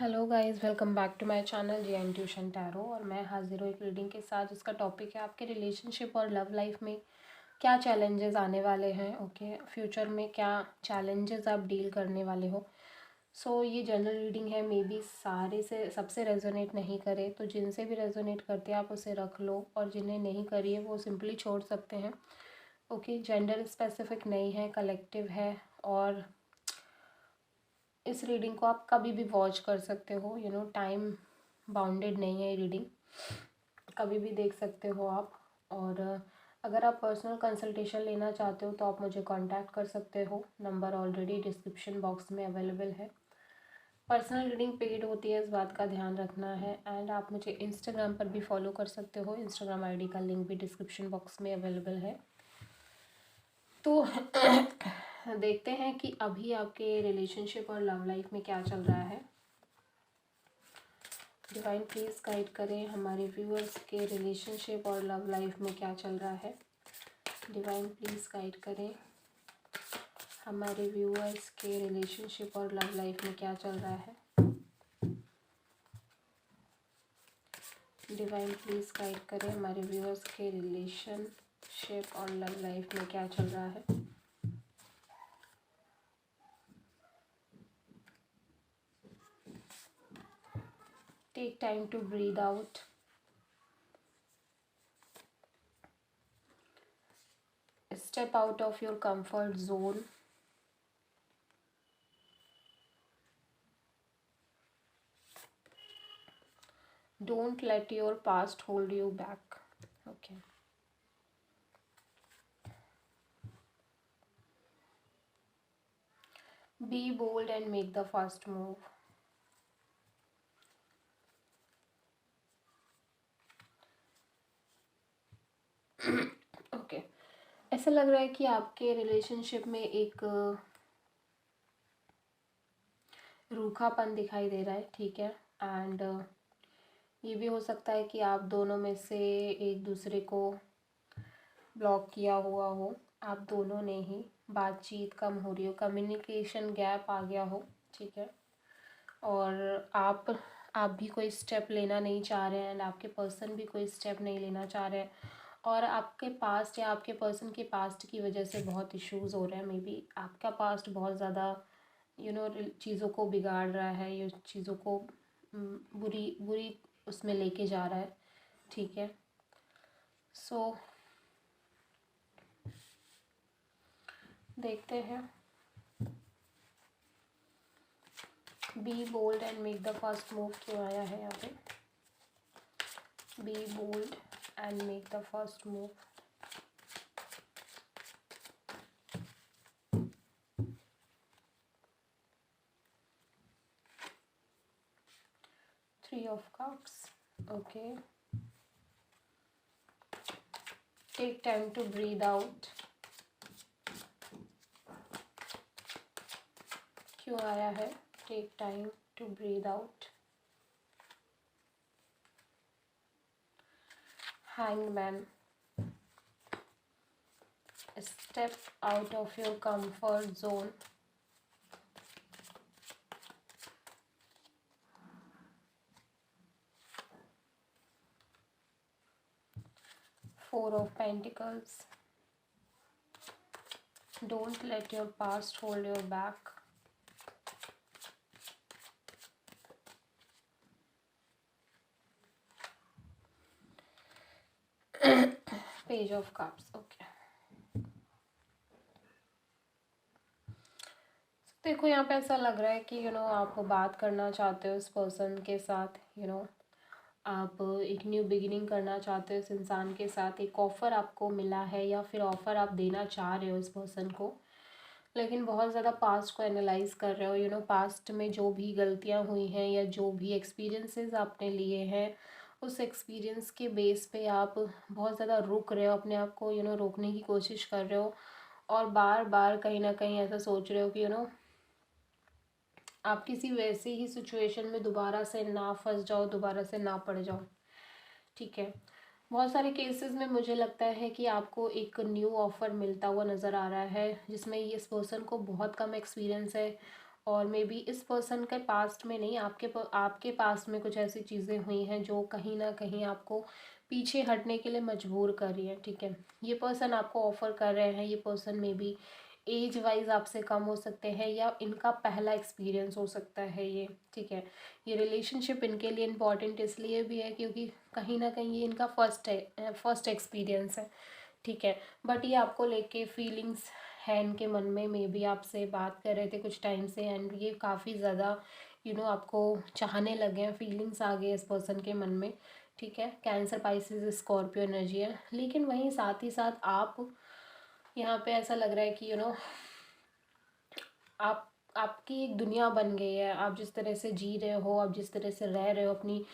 Hello guys, welcome back to my channel G N tuition tarot. और मैं हाजिर हूँ एक रीडिंग के साथ जिसका टॉपिक है आपके रिलेशनशिप और लव लाइफ में क्या चैलेंजेस आने वाले हैं। ओके, फ्यूचर में क्या चैलेंजेस आप डील करने वाले हो। ये जनरल रीडिंग है, मे बी सारे से सबसे रेजोनेट नहीं करे, तो जिनसे भी रेजोनेट करते हैं आप उसे रख लो, और जिन्हें नहीं करी है वो सिंपली छोड़ सकते हैं। ओके, जेंडर स्पेसिफिक नहीं है, कलेक्टिव है। और इस रीडिंग को आप कभी भी वॉच कर सकते हो, टाइम बाउंडेड नहीं है ये रीडिंग, कभी भी देख सकते हो आप। और अगर आप पर्सनल कंसल्टेशन लेना चाहते हो तो आप मुझे कांटेक्ट कर सकते हो, नंबर ऑलरेडी डिस्क्रिप्शन बॉक्स में अवेलेबल है। पर्सनल रीडिंग पेड होती है, इस बात का ध्यान रखना है। एंड आप मुझे इंस्टाग्राम पर भी फॉलो कर सकते हो, इंस्टाग्राम आईडी का लिंक भी डिस्क्रिप्शन बॉक्स में अवेलेबल है। तो देखते हैं कि अभी आपके रिलेशनशिप और लव लाइफ में क्या चल रहा है। डिवाइन प्लीज़ गाइड करें हमारे व्यूअर्स के रिलेशनशिप और लव लाइफ में क्या चल रहा है। डिवाइन प्लीज़ गाइड करें हमारे व्यूअर्स के रिलेशनशिप और लव लाइफ में क्या चल रहा है। डिवाइन प्लीज़ गाइड करें हमारे व्यूअर्स के रिलेशनशिप और लव लाइफ में क्या चल रहा है। Take time to breathe out. Step out of your comfort zone. Don't let your past hold you back. Okay. Be bold and make the first move. Okay, ऐसा लग रहा है कि आपके रिलेशनशिप में एक रूखापन दिखाई दे रहा है, ठीक है। एंड ये भी हो सकता है कि आप दोनों में से एक दूसरे को ब्लॉक किया हुआ हो, आप दोनों ने ही, बातचीत कम हो रही हो, कम्युनिकेशन गैप आ गया हो, ठीक है। और आप भी कोई स्टेप लेना नहीं चाह रहे हैं एंड आपके पर्सन भी कोई स्टेप नहीं लेना चाह रहे हैं, और आपके पास्ट या आपके पर्सन के पास्ट की वजह से बहुत इश्यूज हो रहे हैं। मे बी आपका पास्ट बहुत ज़्यादा चीज़ों को बिगाड़ रहा है, ये चीज़ों को बुरी बुरी उसमें लेके जा रहा है, ठीक है। देखते हैं। Be bold and make the first move क्यों आया है यहाँ पे। Be bold and make the first move. Three of Cups. Okay. Take time to breathe out. क्यों आया है take time to breathe out. Hanged Man. Step out of your comfort zone. Four of Pentacles. Don't let your past hold your back. Page of Cups. Okay. देखो, यहाँ पे ऐसा लग रहा है कि आप बात करना चाहते हो इस पर्सन के साथ, आप एक न्यू बिगिनिंग करना चाहते हो इस इंसान के साथ। एक ऑफ़र आपको मिला है या फिर ऑफ़र आप देना चाह रहे हो इस पर्सन को, लेकिन बहुत ज़्यादा पास्ट को एनालाइज कर रहे हो। पास्ट में जो भी गलतियाँ हुई हैं या जो भी एक्सपीरियंसेस आपने लिए हैं, उस एक्सपीरियंस के बेस पे आप बहुत ज़्यादा रुक रहे हो, अपने आप को रोकने की कोशिश कर रहे हो, और बार बार कहीं ना कहीं ऐसा सोच रहे हो कि आप किसी वैसी ही सिचुएशन में दोबारा से ना फंस जाओ, दोबारा से ना पड़ जाओ, ठीक है। बहुत सारे केसेस में मुझे लगता है कि आपको एक न्यू ऑफ़र मिलता हुआ नज़र आ रहा है, जिसमें इस पर्सन को बहुत कम एक्सपीरियंस है और मे बी इस पर्सन के पास्ट में नहीं, आपके पास्ट में कुछ ऐसी चीज़ें हुई हैं जो कहीं ना कहीं आपको पीछे हटने के लिए मजबूर कर रही है। ठीक है, ये पर्सन आपको ऑफर कर रहे हैं, ये person may be age wise आपसे कम हो सकते हैं या इनका पहला एक्सपीरियंस हो सकता है ये। ठीक है, ये रिलेशनशिप इनके लिए इम्पॉर्टेंट इसलिए भी है क्योंकि कहीं ना कहीं ये इनका फर्स्ट एक्सपीरियंस है। ठीक है, बट ये आपको लेके फीलिंग्स है इनके मन में, मे बी आपसे बात कर रहे थे कुछ टाइम से एंड ये काफ़ी ज़्यादा आपको चाहने लगे हैं, फीलिंग्स आ गए इस पर्सन के मन में। ठीक है, कैंसर, पाइसेस, स्कॉर्पियो एनर्जी है। लेकिन वहीं साथ ही साथ आप यहाँ पे ऐसा लग रहा है कि आप आपकी एक दुनिया बन गई है। आप जिस तरह से जी रहे हो, आप जिस तरह से रह रहे हो, अपनी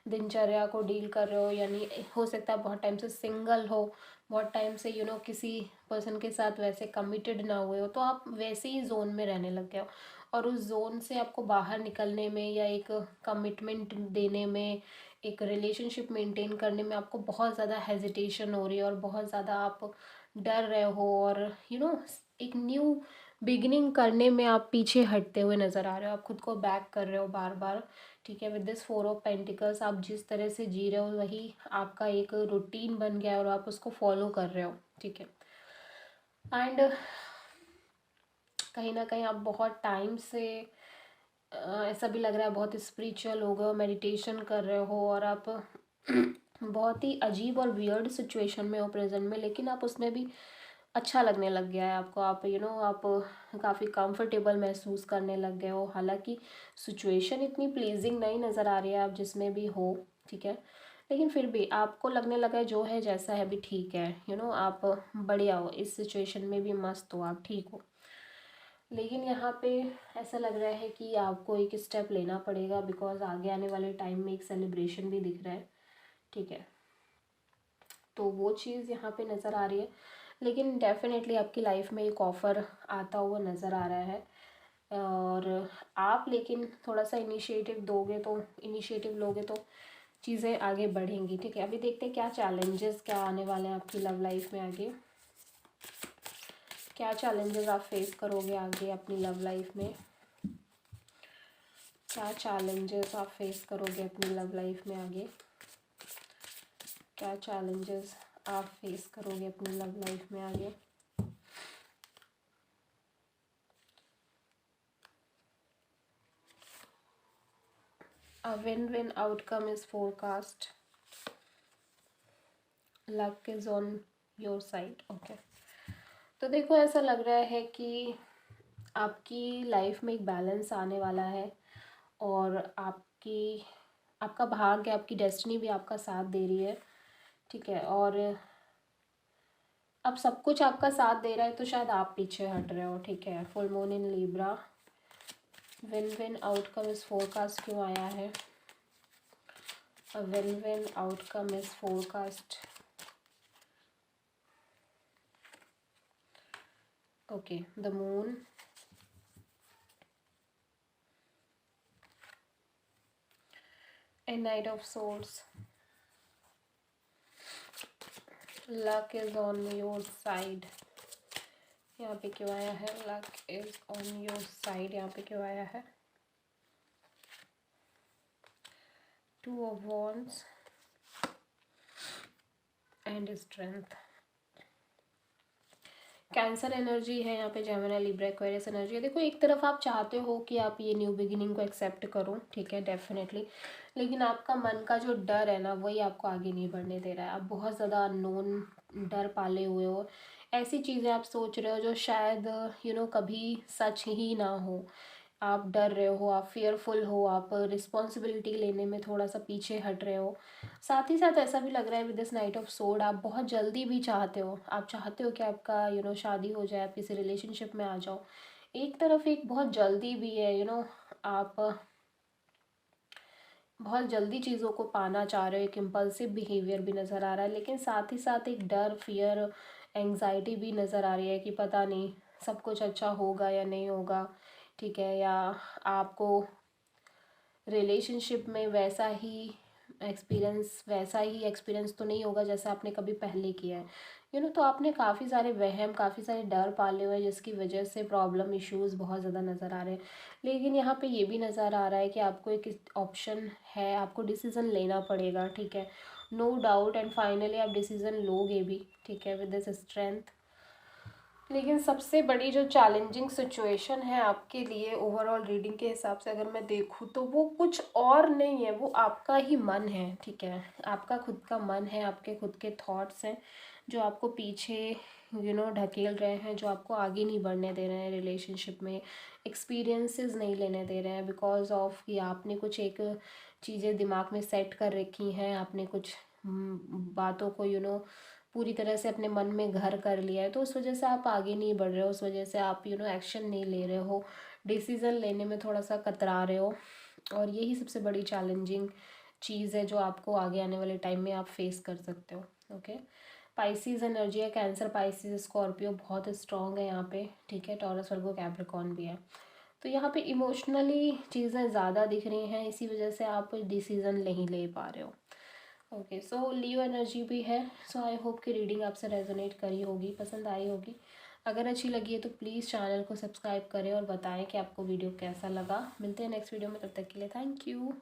दिनचर्या को डील कर रहे हो, यानी हो सकता है बहुत टाइम से सिंगल हो, बहुत टाइम से किसी पर्सन के साथ वैसे कमिटेड ना हुए हो, तो आप वैसे ही जोन में रहने लग गए हो। और उस जोन से आपको बाहर निकलने में या एक कमिटमेंट देने में, एक रिलेशनशिप मेंटेन करने में आपको बहुत ज़्यादा हेजिटेशन हो रही है और बहुत ज़्यादा आप डर रहे हो और एक न्यू बिगिनिंग करने में आप पीछे हटते हुए नज़र आ रहे हो, आप खुद को बैक कर रहे हो बार बार। ठीक है, विद दिस 4 ऑफ पेंटिकल्स आप जिस तरह से जी रहे हो वही आपका एक रूटीन बन गया है और आप उसको फॉलो कर रहे हो। ठीक है, एंड कहीं ना कहीं आप बहुत टाइम से ऐसा भी लग रहा है बहुत स्पिरिचुअल हो गए हो, मेडिटेशन कर रहे हो और आप बहुत ही अजीब और वियर्ड सिचुएशन में हो प्रेजेंट में, लेकिन आप उसमें भी अच्छा लगने लग गया है आपको। आप आप काफ़ी कंफर्टेबल महसूस करने लग गए हो। हालांकि सिचुएशन इतनी प्लीजिंग नहीं नज़र आ रही है आप जिसमें भी हो। ठीक है, लेकिन फिर भी आपको लगने लगा है जो है जैसा है भी ठीक है। आप बढ़िया हो इस सिचुएशन में भी, मस्त हो, आप ठीक हो। लेकिन यहाँ पे ऐसा लग रहा है कि आपको एक स्टेप लेना पड़ेगा बिकॉज आगे आने वाले टाइम में एक सेलिब्रेशन भी दिख रहा है। ठीक है, तो वो चीज़ यहाँ पे नज़र आ रही है। लेकिन डेफिनेटली आपकी लाइफ में एक ऑफ़र आता हुआ नज़र आ रहा है और आप लेकिन थोड़ा सा इनिशिएटिव लोगे तो चीज़ें आगे बढ़ेंगी। ठीक है, अभी देखते हैं क्या चैलेंजेस क्या आने वाले हैं आपकी लव लाइफ में आगे। क्या चैलेंजेस आप फेस करोगे आगे अपनी लव लाइफ में, क्या चैलेंजेस आप फेस करोगे अपनी लव लाइफ में आगे, क्या चैलेंजेस आप फेस करोगे अपनी लव लाइफ में आगे। A win-win outcome is forecast. Luck is on your side. Okay. तो देखो ऐसा लग रहा है कि आपकी लाइफ में एक बैलेंस आने वाला है और आपका भाग्य, आपकी डेस्टिनी भी आपका साथ दे रही है। ठीक है, और अब सब कुछ आपका साथ दे रहा है तो शायद आप पीछे हट रहे हो। ठीक है, full moon in Libra, win win outcome is forecast क्यों आया है? A win-win outcome is forecast. Okay, the moon, a knight of swords. Luck is on your side. यहाँ पे क्यों आया है? Luck is on your side यहाँ पे क्यों आया है? Two of Wands and Strength. Cancer energy है यहाँ पे, जेमिनी, लिब्रा, एक्वेरियस एनर्जी है। देखो एक तरफ आप चाहते हो कि आप ये न्यू बिगिनिंग को एक्सेप्ट करो, ठीक है, डेफिनेटली, लेकिन आपका मन का जो डर है ना वही आपको आगे नहीं बढ़ने दे रहा है। आप बहुत ज़्यादा अननोन डर पाले हुए हो, ऐसी चीज़ें आप सोच रहे हो जो शायद कभी सच ही ना हो। आप डर रहे हो, आप फियरफुल हो, आप रिस्पॉन्सिबिलिटी लेने में थोड़ा सा पीछे हट रहे हो। साथ ही साथ ऐसा भी लग रहा है with this night of sword आप बहुत जल्दी भी चाहते हो, आप चाहते हो कि आपका शादी हो जाए, आप किसी रिलेशनशिप में आ जाओ। एक तरफ एक बहुत जल्दी भी है, आप बहुत जल्दी चीज़ों को पाना चाह रहे हो, एक इम्पल्सिव बिहेवियर भी नज़र आ रहा है, लेकिन साथ ही साथ एक डर, फियर, एंग्जाइटी भी नज़र आ रही है कि पता नहीं सब कुछ अच्छा होगा या नहीं होगा। ठीक है, या आपको रिलेशनशिप में वैसा ही एक्सपीरियंस तो नहीं होगा जैसा आपने कभी पहले किया है। तो आपने काफ़ी सारे वहम, काफ़ी सारे डर पाले हुए हैं जिसकी वजह से प्रॉब्लम, इश्यूज़ बहुत ज़्यादा नज़र आ रहे हैं। लेकिन यहाँ पे ये भी नज़र आ रहा है कि आपको एक ऑप्शन है, आपको डिसीज़न लेना पड़ेगा, ठीक है, नो डाउट, एंड फाइनली आप डिसीज़न लोगे भी, ठीक है, विद दिस स्ट्रेंथ। लेकिन सबसे बड़ी जो चैलेंजिंग सिचुएशन है आपके लिए ओवरऑल रीडिंग के हिसाब से अगर मैं देखूँ, तो वो कुछ और नहीं है, वो आपका ही मन है, ठीक है, आपका खुद का मन है, आपके खुद के थॉट्स हैं जो आपको पीछे ढकेल रहे हैं, जो आपको आगे नहीं बढ़ने दे रहे हैं रिलेशनशिप में, एक्सपीरियंसेस नहीं लेने दे रहे हैं, बिकॉज ऑफ कि आपने कुछ एक चीज़ें दिमाग में सेट कर रखी हैं, आपने कुछ बातों को पूरी तरह से अपने मन में घर कर लिया है, तो उस वजह से आप आगे नहीं बढ़ रहे हो, उस वजह से आप एक्शन नहीं ले रहे हो, डिसीज़न लेने में थोड़ा सा कतरा रहे हो। और यही सबसे बड़ी चैलेंजिंग चीज़ है जो आपको आगे आने वाले टाइम में आप फेस कर सकते हो। ओके, पाइसिस एनर्जी है, कैंसर, पाइसिस, स्कॉर्पियो बहुत स्ट्रॉन्ग है यहाँ पे, ठीक है, टॉरस, वर्गो, कैप्रिकॉर्न भी है। तो यहाँ पे इमोशनली चीज़ें ज़्यादा दिख रही हैं, इसी वजह से आप डिसीज़न नहीं ले पा रहे हो। ओके, सो लियो एनर्जी भी है। सो आई होप कि रीडिंग आपसे रेजोनेट करी होगी, पसंद आई होगी। अगर अच्छी लगी है तो प्लीज़ चैनल को सब्सक्राइब करें और बताएं कि आपको वीडियो कैसा लगा। मिलते हैं नेक्स्ट वीडियो में, तब तक के लिए थैंक यू।